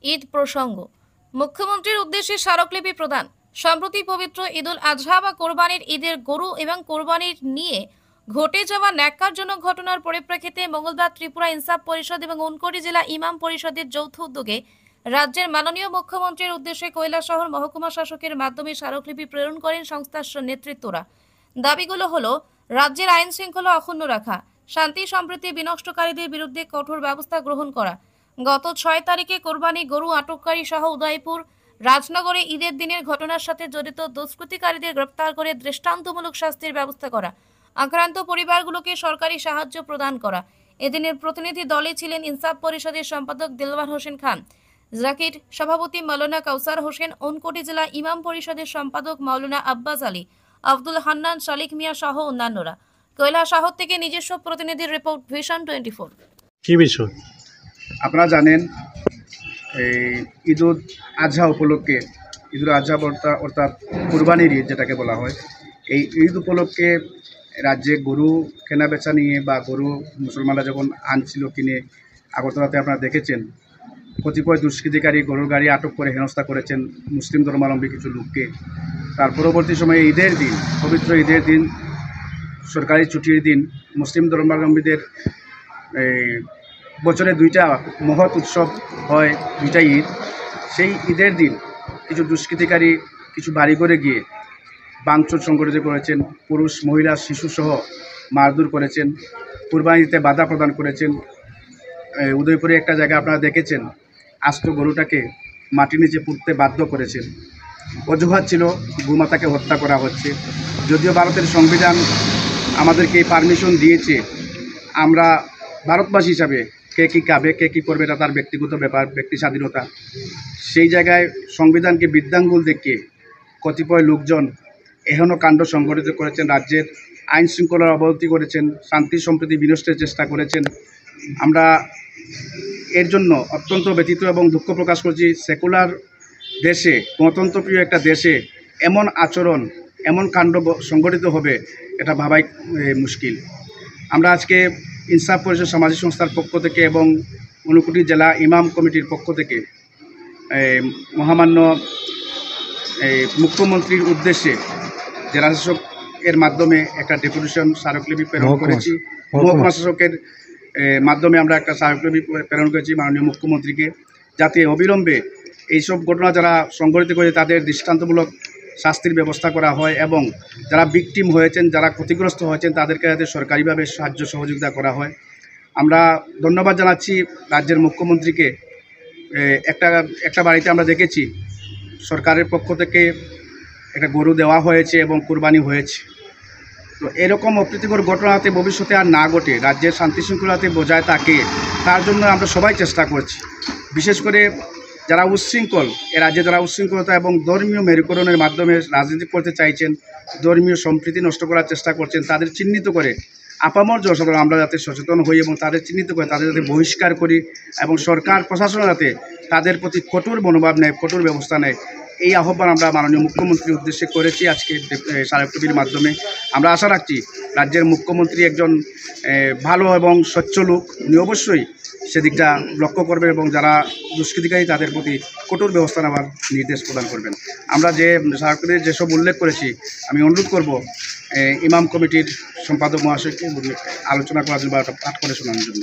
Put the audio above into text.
ঈদ প্রসঙ্গ। মুখ্যমন্ত্রীর উদ্দেশ্যে স্মারকলিপি প্রদান। সম্প্রতি পবিত্র ঈদুল আজহা বা কোরবানির ঈদের গরু এবং কোরবানির নিয়ে ঘটে যাওয়া ন্যাক্কারজনক ঘটনার পরিপ্রেক্ষিতে মঙ্গলবার ত্রিপুরা ইনসাফ পরিষদ এবং উনকোটি জেলা ইমাম পরিষদের যৌথ উদ্যোগে রাজ্যের মাননীয় মুখ্যমন্ত্রীর উদ্দেশ্যে কৈলাসহর মহকুমা শাসকের মাধ্যমে স্মারকলিপি প্রেরণ করেন সংস্থার নেতৃত্বরা। দাবিগুলো হলো রাজ্যের আইন শৃঙ্খলা অক্ষুণ্ণ রাখা, শান্তি সম্প্রীতি বিনষ্টকারীদের বিরুদ্ধে কঠোর ব্যবস্থা গ্রহণ করা। গত 6 তারিখে কোরবানি গরু আটককারী সহ উদয়পুর রাজনগরে ঈদের দিনের ঘটনার সাথে জড়িত দুষ্কৃতিকারীদের গ্রেপ্তার করে দৃষ্টান্তমূলক শাস্তির ব্যবস্থা করা, আক্রান্ত পরিবারগুলোকে সরকারি সাহায্য প্রদান করা। এদিনের প্রতিনিধি দলে ছিলেন ইনসাফ পরিষদের সম্পাদক দিলওয়ার হোসেন খান, জাকির সভাপতি মাওলানা কাউসার হোসেন, উনকোটি জেলা ইমাম পরিষদের সম্পাদক মাওলানা আব্বাস আলী, আব্দুল হান্নান, শালিক মিয়া সহ অন্যান্যরা। কৈলাসহর থেকে নিজস্ব প্রতিনিধির রিপোর্ট, ভিশন 24। কি বিষয়? আপনারা জানেন ঈদুল আজহা উপলক্ষে, ঈদুল আজহা অর্থাৎ কুরবানির ঈদ যেটাকে বলা হয়, এই ঈদ উপলক্ষে রাজ্যে গরু কেনা বেচা নিয়ে বা গরু মুসলমানরা যখন আনছিল কিনে আগরতলাতে আপনারা দেখেছেন কতিপয় দুষ্কৃতিকারী গরুর গাড়ি আটক করে হেনস্থা করেছেন মুসলিম ধর্মাবলম্বী কিছু লোককে। তার পরবর্তী সময়ে ঈদের দিন, পবিত্র ঈদের দিন, সরকারি ছুটির দিন, মুসলিম ধর্মাবলম্বীদের বছরে দুইটা মহৎ উৎসব হয়, দুইটা ঈদ। সেই ঈদের দিন কিছু দুষ্কৃতিকারী কিছু বাড়ি করে গিয়ে ভাঙচুর সংগঠিত করেছেন, পুরুষ মহিলা শিশুসহ মারধর করেছেন, কুরবানি দিতে বাধা প্রদান করেছেন। উদয়পুরে একটা জায়গা আপনারা দেখেছেন, আস্ত গরুটাকে মাটির নিচে পুঁততে বাধ্য করেছেন। অজুহাত ছিল গোমাতাকে হত্যা করা হচ্ছে। যদিও ভারতের সংবিধান আমাদেরকে পারমিশন দিয়েছে, আমরা ভারতবাসী হিসাবে কে কী খাবে, কে কী করবে, এটা তার ব্যক্তিগত ব্যাপার, ব্যক্তি স্বাধীনতা। সেই জায়গায় সংবিধানকে বৃদ্ধাঙ্গুল দেখিয়ে কতিপয় লোকজন এহেন কাণ্ড সংঘটিত করেছেন, রাজ্যের আইন শৃঙ্খলার অবনতি করেছেন, শান্তি সম্প্রীতি বিনষ্টের চেষ্টা করেছেন। আমরা এর জন্য অত্যন্ত ব্যথিত এবং দুঃখ প্রকাশ করছি। সেকুলার দেশে, গণতন্ত্রপ্রিয় একটা দেশে এমন আচরণ, এমন কাণ্ড সংঘটিত হবে, এটা ভাবাই মুশকিল। আমরা আজকে ইনসাফ পরিষদ সামাজিক সংস্থার পক্ষ থেকে এবং উনকোটি জেলা ইমাম কমিটির পক্ষ থেকে মহামান্য মুখ্যমন্ত্রীর উদ্দেশ্যে জেলা শাসকের মাধ্যমে একটা ডেপুটেশন স্মারকলিপি প্রেরণ করেছি। মহকুমা শাসকের মাধ্যমে আমরা একটা স্মারকলিপি প্রেরণ করেছি মাননীয় মুখ্যমন্ত্রীকে, যাতে অবিলম্বে এইসব ঘটনা যারা সংঘটিত করে তাদের দৃষ্টান্তমূলক শাস্তির ব্যবস্থা করা হয় এবং যারা ভিকটিম হয়েছেন, যারা ক্ষতিগ্রস্ত হয়েছেন, তাদেরকে যাতে সরকারিভাবে সাহায্য সহযোগিতা করা হয়। আমরা ধন্যবাদ জানাচ্ছি রাজ্যের মুখ্যমন্ত্রীকে। একটা বাড়িতে আমরা দেখেছি সরকারের পক্ষ থেকে একটা গরু দেওয়া হয়েছে এবং কুরবানি হয়েছে। তো এরকম অপ্রীতিকর ঘটনাতে ভবিষ্যতে আর না ঘটে, রাজ্যের শান্তি শৃঙ্খলাতে বজায় থাকে, তার জন্য আমরা সবাই চেষ্টা করছি। বিশেষ করে যারা উচ্ছৃঙ্খল, এ রাজ্যে যারা উচ্ছৃঙ্খলতা এবং ধর্মীয় মেরুকরণের মাধ্যমে রাজনীতি করতে চাইছেন, ধর্মীয় সম্প্রীতি নষ্ট করার চেষ্টা করছেন, তাদের চিহ্নিত করে আপামর জনসাধারণ আমরা যাতে সচেতন হই এবং তাদের চিহ্নিত করে তাদের যাতে বহিষ্কার করি এবং সরকার প্রশাসন যাতে তাদের প্রতি কঠোর মনোভাব নেয়, কঠোর ব্যবস্থা নেয়, এই আহ্বান আমরা মাননীয় মুখ্যমন্ত্রীর উদ্দেশ্যে করেছি আজকে স্মারকলিপির মাধ্যমে। আমরা আশা রাখছি রাজ্যের মুখ্যমন্ত্রী একজন ভালো এবং স্বচ্ছ লোক, উনি অবশ্যই সেদিকটা লক্ষ্য করবেন এবং যারা দুষ্কৃতিকারী তাদের প্রতি কঠোর ব্যবস্থা নেওয়ার নির্দেশ প্রদান করবেন। আমরা যে স্মারকলিপির যেসব উল্লেখ করেছি, আমি অনুরোধ করব ইমাম কমিটির সম্পাদক মহাশয়কে আলোচনা করার জন্য বা পাঠ করে শোনানোর জন্য।